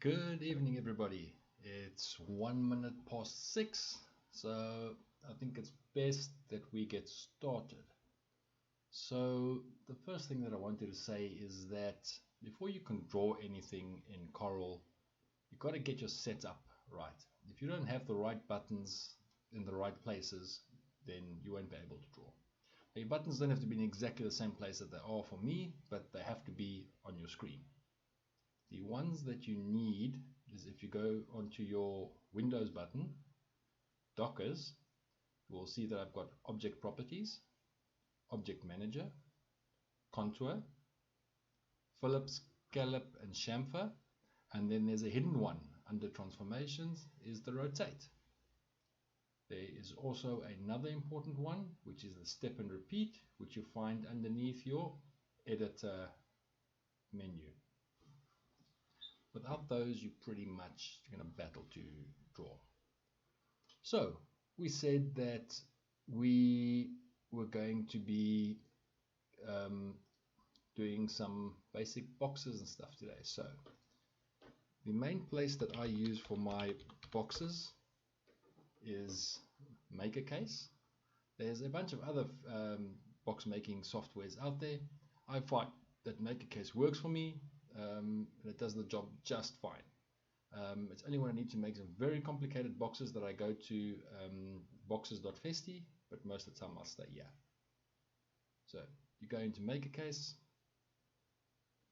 Good evening, everybody. It's 1 minute past 6, so I think it's best that we get started. So the first thing that I wanted to say is that before you can draw anything in Corel, you've got to get your setup right. If you don't have the right buttons in the right places, then you won't be able to draw. Now, your buttons don't have to be in exactly the same place that they are for me, but they have to be on your screen. The ones that you need is if you go onto your Windows button, Dockers, you will see that I've got Object Properties, Object Manager, Contour, Phillips, Scallop, and Chamfer, and then there's a hidden one under Transformations is the Rotate. There is also another important one, which is the Step and Repeat, which you find underneath your Editor menu. Without those, you're pretty much going to battle to draw. So we said that we were going to be doing some basic boxes and stuff today. So the main place that I use for my boxes is MakerCase. There's a bunch of other box making softwares out there. I find that MakerCase works for me. And it does the job just fine. It's only when I need to make some very complicated boxes that I go to boxes.festi, but most of the time I'll stay here. So you go into MakerCase,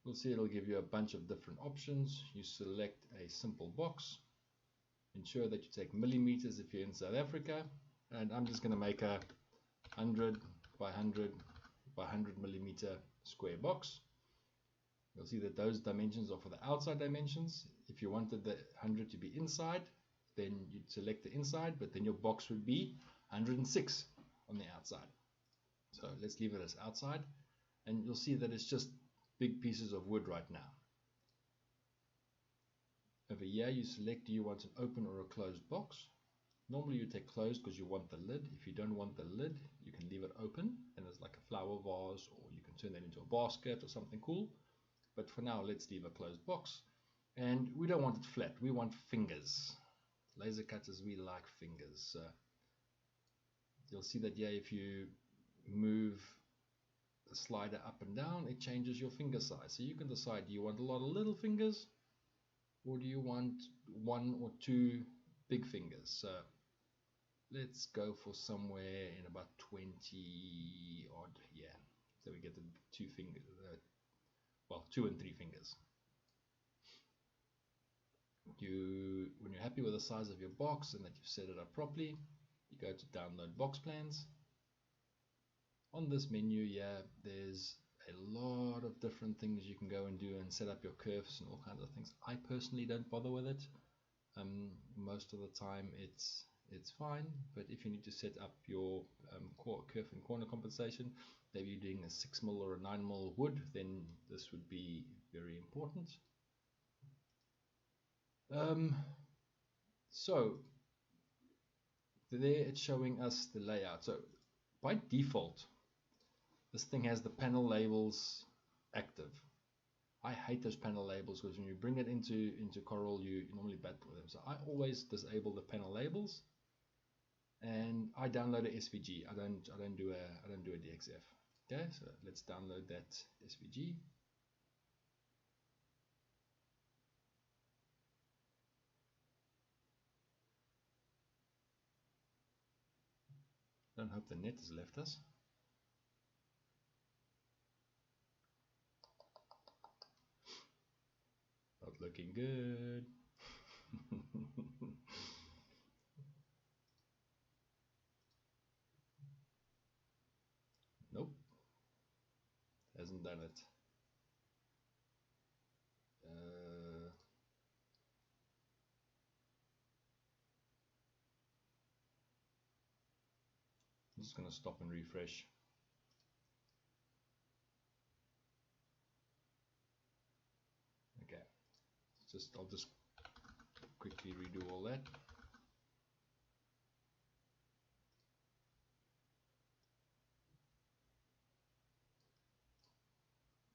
you'll see it'll give you a bunch of different options. You select a simple box, ensure that you take millimeters if you're in South Africa, and I'm just going to make a 100 by 100 by 100 millimeter square box. You'll see that those dimensions are for the outside dimensions. If you wanted the 100 to be inside, then you'd select the inside, but then your box would be 106 on the outside. So let's leave it as outside, and you'll see that it's just big pieces of wood right now. Over here you select, do you want an open or a closed box? Normally you take closed because you want the lid. If you don't want the lid, you can leave it open and it's like a flower vase, or you can turn that into a basket or something cool. But for now, let's leave a closed box. And we don't want it flat. We want fingers. Laser cutters, we like fingers. You'll see that here, if you move the slider up and down, it changes your finger size. So you can decide, do you want a lot of little fingers, or do you want 1 or 2 big fingers? So let's go for somewhere in about 20 odd. Yeah, so we get the 2 fingers. Well, 2 and 3 fingers. When you're happy with the size of your box and that you've set it up properly, you go to download box plans. On this menu here, there's a lot of different things you can go and do and set up your curves and all kinds of things. I personally don't bother with it. Most of the time it's fine, but if you need to set up your curve and corner compensation, maybe you're doing a 6mm or a 9mm wood, then this would be very important. So there it's showing us the layout. So by default, this thing has the panel labels active. I hate those panel labels because when you bring it into Corel, you normally battle with them. So I always disable the panel labels, and I download a SVG. I don't do a DXF. Okay, so let's download that SVG. Don't hope the net has left us. Not looking good. Nope, hasn't done it. I'm just going to stop and refresh. Okay, I'll just quickly redo all that.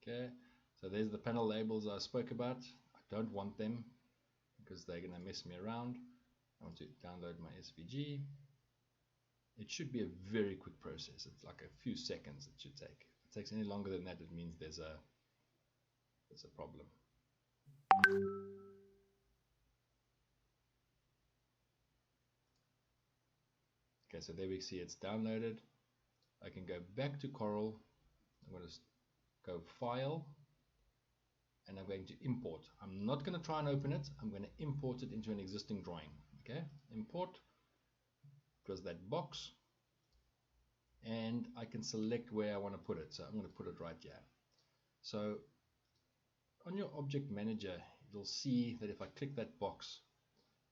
Okay, so there's the panel labels I spoke about. I don't want them. because they're going to mess me around. I want to download my SVG. It should be a very quick process. It's like a few seconds it should take. If it takes any longer than that, it means there's a problem. Okay, so there we see it's downloaded. I can go back to Corel. I'm going to go File, and I'm going to import. I'm not going to try and open it. I'm going to import it into an existing drawing. Okay, import, close that box, and I can select where I want to put it. So I'm going to put it right here. So on your object manager, you'll see that if I click that box,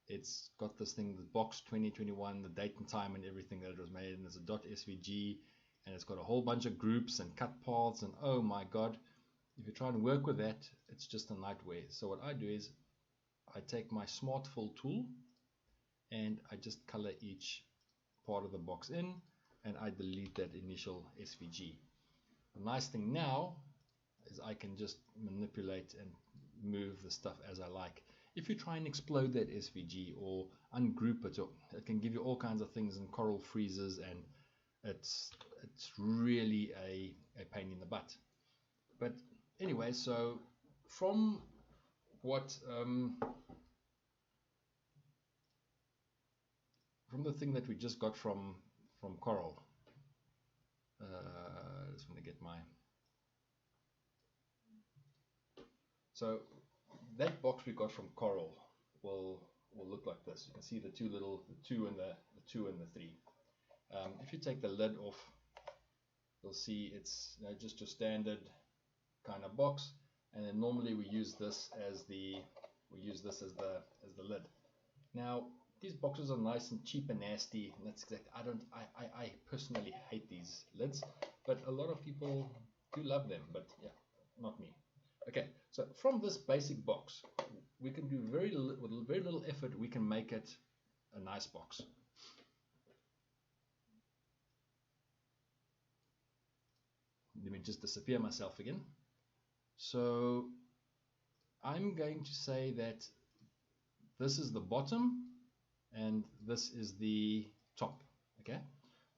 it's got this thing, the box 2021, the date and time and everything that it was made, and there's a .svg, and it's got a whole bunch of groups and cut paths, and oh my god, if you try and work with that, it's just a nightmare. So what I do is I take my smart fill tool and I just color each part of the box in, and I delete that initial SVG. The nice thing now is I can just manipulate and move the stuff as I like. If you try and explode that SVG or ungroup it, it can give you all kinds of things, and Corel freezes, and it's really a pain in the butt. But anyway, so from what from the thing that we just got from Corel, I just want to get my, so that box we got from Corel will look like this. You can see the two and the 3. If you take the lid off, you'll see it's just your standard kind of box, and then normally we use this as the lid. Now these boxes are nice and cheap and nasty, and that's exactly, I personally hate these lids, but a lot of people do love them, but yeah, not me. Okay, so from this basic box, we can do with very little effort, we can make it a nice box. Let me just disappear myself again. So I'm going to say that this is the bottom and this is the top. Okay,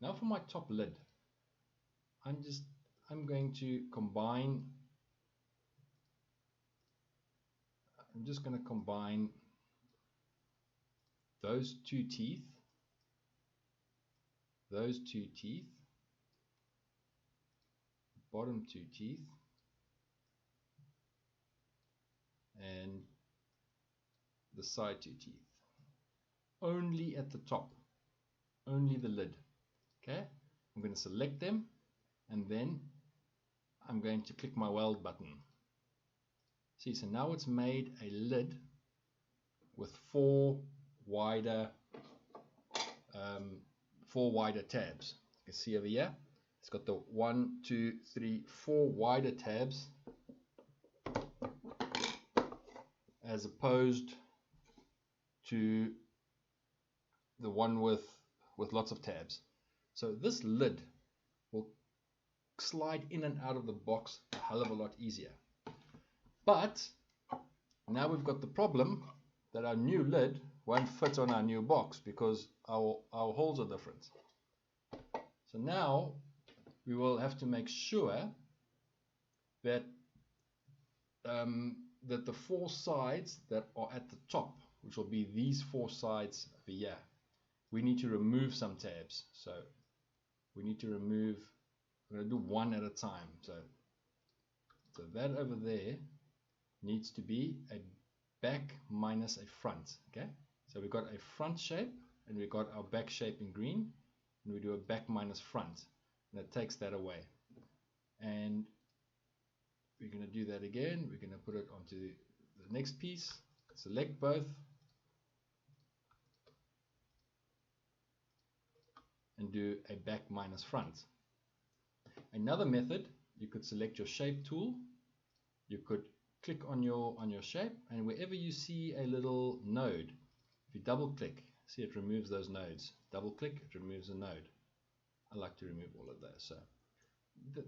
now for my top lid, I'm going to combine. I'm just going to combine those two teeth, bottom two teeth, and the side two teeth. Only at the top, only the lid. Okay, I'm going to select them, and then I'm going to click my weld button. See, so now it's made a lid with four wider tabs. You can see over here, it's got the 1, 2, 3, 4 wider tabs, as opposed to the one with lots of tabs. So this lid will slide in and out of the box a hell of a lot easier. But now we've got the problem that our new lid won't fit on our new box because our holes are different. So now we will have to make sure that that the 4 sides that are at the top, which will be these 4 sides over here, we need to remove some tabs. So we need to remove, we're going to do one at a time. So that over there needs to be a back minus a front. Okay, so we've got a front shape and we've got our back shape in green, and we do a back minus front, and that takes that away. And we're going to do that again. We're going to put it onto the next piece, select both, and do a back minus front. Another method, you could select your shape tool, you could click on your shape, and wherever you see a little node, if you double click, see it removes those nodes. Double click, it removes a node. I like to remove all of those. So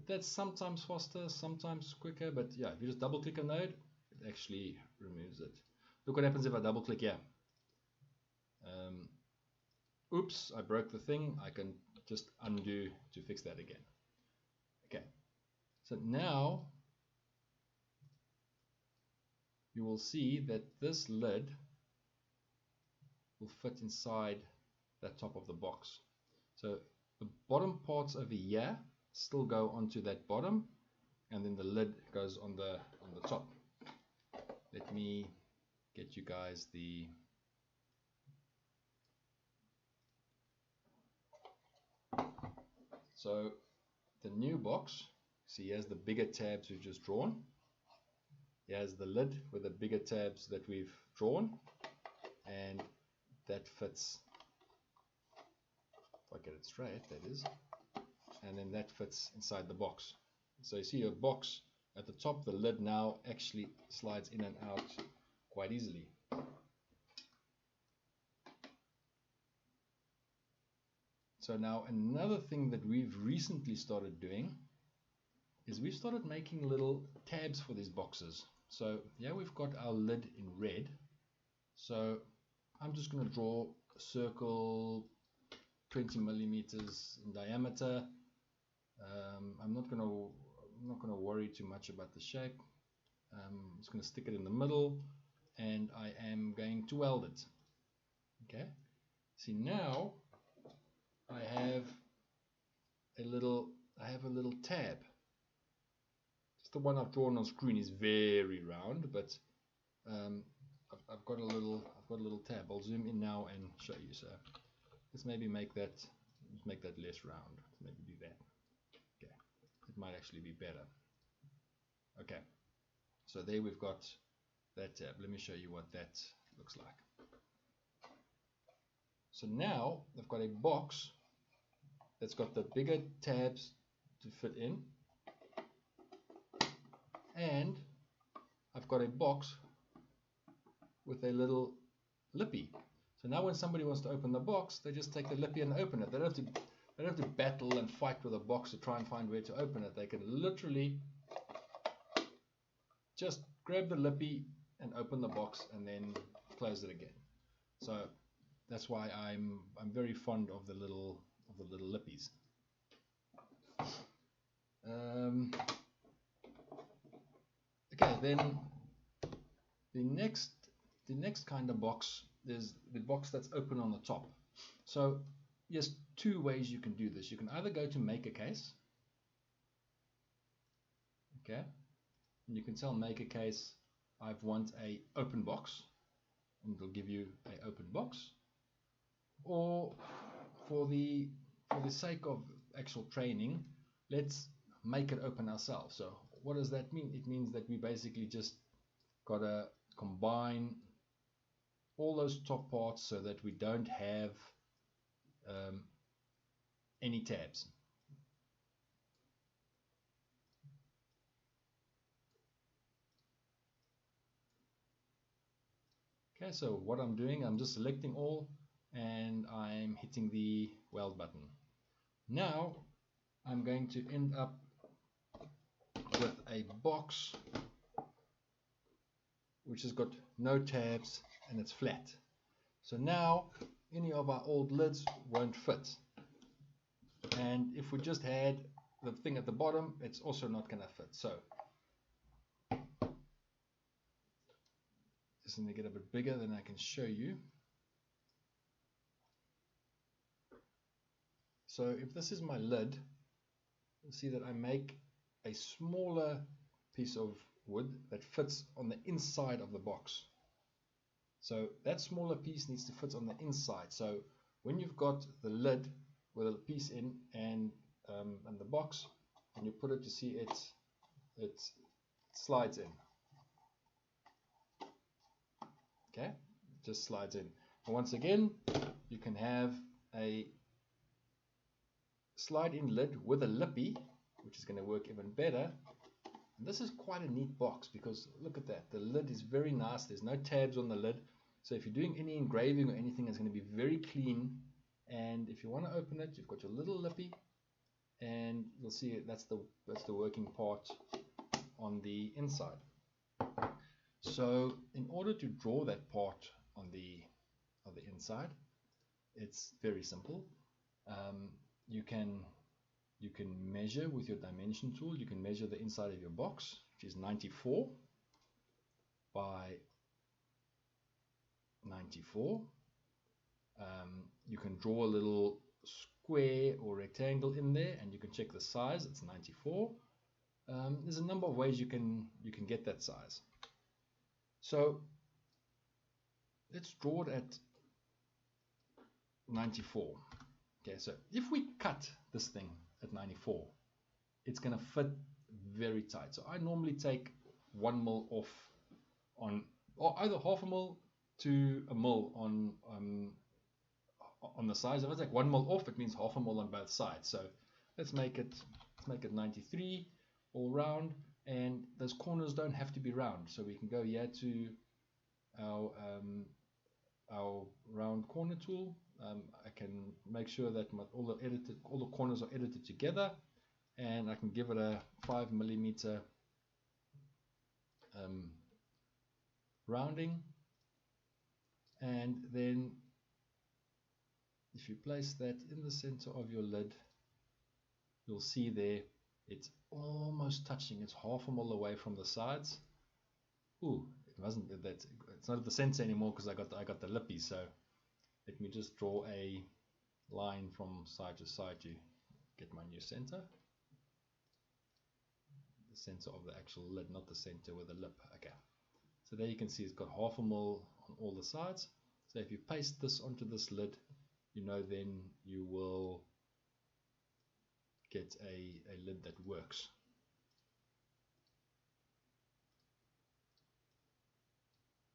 that's sometimes faster, sometimes quicker, but yeah, if you just double click a node, it actually removes it. look what happens if I double click here. Oops, I broke the thing. I can just undo to fix that again. Okay, so now you will see that this lid will fit inside that top of the box. So the bottom parts over here still go onto that bottom, and then the lid goes on the top. Let me get you guys the so the new box. See, here's the bigger tabs we've just drawn. Here's the lid with the bigger tabs that we've drawn, and that fits, if I get it straight, that is, and then that fits inside the box. So you see your box at the top, the lid now actually slides in and out quite easily. So now another thing that we've recently started doing is we've started making little tabs for these boxes. So yeah, we've got our lid in red. So I'm just going to draw a circle 20 millimeters in diameter. I'm not going to worry too much about the shape. I'm just going to stick it in the middle, and I am going to weld it. Okay. See, now I have a little tab. Just the one I've drawn on screen is very round, but I've got a little tab. I'll zoom in now and show you. So let's maybe make that less round. Let's maybe do that. Okay, it might actually be better. Okay, so there we've got that tab. Let me show you what that looks like. So now I've got a box that's got the bigger tabs to fit in, and I've got a box with a little lippy. So now when somebody wants to open the box, they just take the lippy and open it. They don't have to battle and fight with a box to try and find where to open it. They can literally just grab the lippy and open the box and then close it again. So that's why I'm very fond of the little lippies. Okay, then the next kind of box is the box that's open on the top. So there's two ways you can do this. You can either go to make a case, okay, and you can tell make a case I want a open box, and it'll give you an open box. Or for the sake of actual training, let's make it open ourselves. So what does that mean? It means that we basically just gotta combine all those top parts so that we don't have any tabs. Okay, so what I'm doing, I'm just selecting all and I'm hitting the weld button. Now I'm going to end up with a box which has got no tabs and it's flat. So now any of our old lids won't fit. And if we just had the thing at the bottom, it's also not going to fit. So just going to get a bit bigger, then I can show you. So if this is my lid, you'll see that I make a smaller piece of wood that fits on the inside of the box. So that smaller piece needs to fit on the inside. So when you've got the lid with a piece in and the box, and you put it, to see it slides in. Okay, it just slides in. And once again, you can have a slide in lid with a lippy, which is going to work even better. And this is quite a neat box because look at that, the lid is very nice. There's no tabs on the lid, so if you're doing any engraving or anything, it's going to be very clean. And if you want to open it, you've got your little lippy, and you'll see that's the working part on the inside. So in order to draw that part on the inside, it's very simple. You can measure with your dimension tool. You can measure the inside of your box, which is 94 by 94. You can draw a little square or rectangle in there, and you can check the size. It's 94. There's a number of ways you can get that size. So let's draw it at 94. Okay, so if we cut this thing at 94, it's going to fit very tight. So I normally take 1 mil off on, or either half a mil to a mil on the sides. If I take 1 mil off, it means half a mil on both sides. So let's make it 93 all round, and those corners don't have to be round. So we can go here to our round corner tool. I can make sure that all the corners are edited together, and I can give it a 5mm rounding. And then if you place that in the center of your lid, you'll see there it's almost touching. It's half a mil away from the sides. Ooh, it wasn't that. It's not at the center anymore because I got the lippy. So let me just draw a line from side to side to get my new center. The center of the actual lid, not the center with the lip. Okay. So there you can see it's got half a mil on all the sides. So if you paste this onto this lid, you know then you will get a lid that works.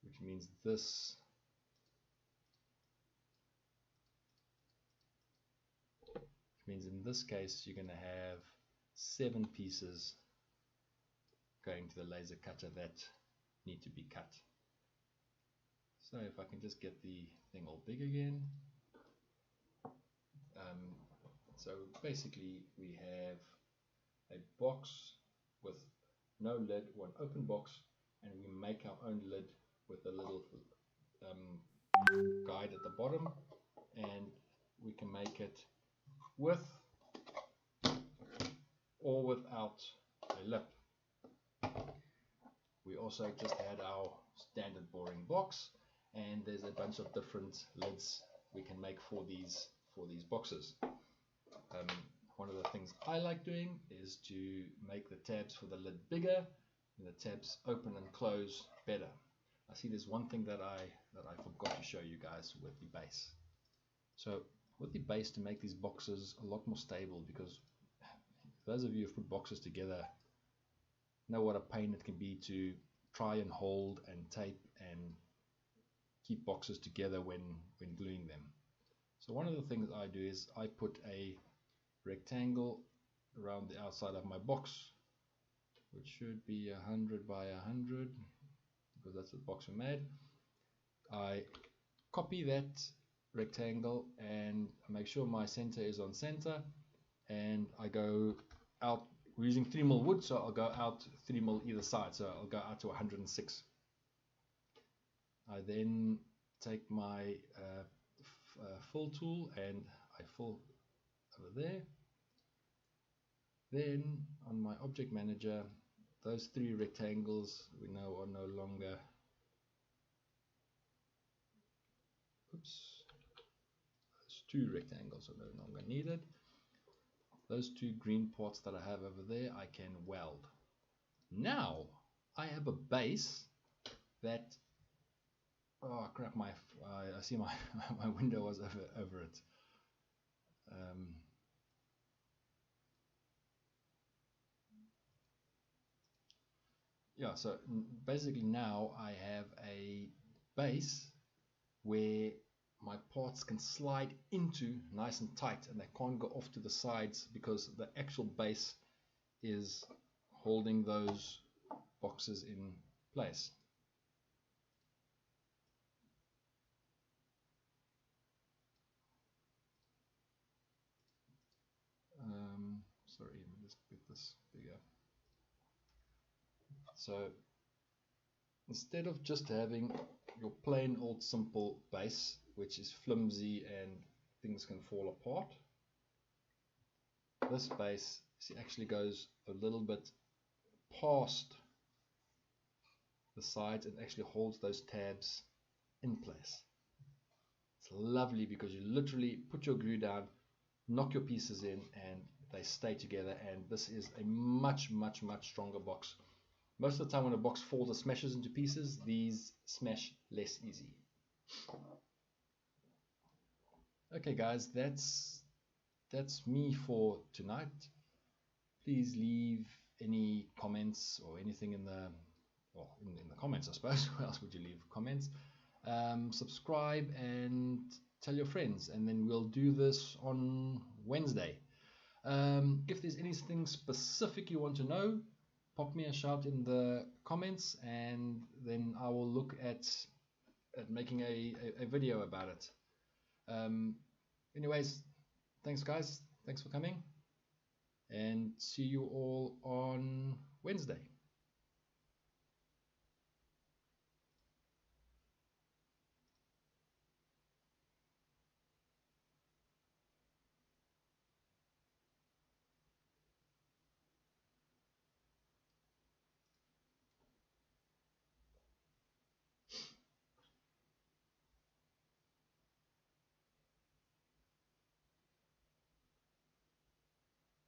Which means in this case you're going to have 7 pieces going to the laser cutter that need to be cut. So if I can just get the thing all big again. So basically we have a box with no lid, or an open box, and we make our own lid with a little guide at the bottom, and we can make it with or without a lip. We also just had our standard boring box, and there's a bunch of different lids we can make for these boxes. One of the things I like doing is to make the tabs for the lid bigger and the tabs open and close better. I see there's one thing that I forgot to show you guys with the base. So with the base, to make these boxes a lot more stable, because those of you who've put boxes together know what a pain it can be to try and hold and tape and keep boxes together when gluing them. So one of the things I do is I put a rectangle around the outside of my box, which should be 100 by 100, because that's the box we made. I copy that rectangle and make sure my center is on center, and I go out. We're using 3mm wood, so I'll go out 3mm either side, so I'll go out to 106. I then take my fill tool and I fill over there. Then on my object manager, those 3 rectangles we know are no longer, those 2 rectangles are no longer needed. Those 2 green parts that I have over there I can weld. Now I have a base that, oh crap, I see my my window was over it. Yeah, so basically now I have a base where my parts can slide into nice and tight, and they can't go off to the sides because the actual base is holding those boxes in place. Sorry, let me just get this bigger. So instead of just having your plain old simple base, which is flimsy and things can fall apart, this base actually goes a little bit past the sides and actually holds those tabs in place. It's lovely because you literally put your glue down, knock your pieces in, and they stay together. And this is a much stronger box. Most of the time when a box falls or smashes into pieces, these smash less easy. Okay guys, that's me for tonight. Please leave any comments or anything in the comments, I suppose. Where else would you leave comments? Subscribe and tell your friends, and then we'll do this on Wednesday. If there's anything specific you want to know, pop me a shout in the comments, and then I will look at making a video about it. Anyways, thanks guys, thanks for coming, and see you all on Wednesday.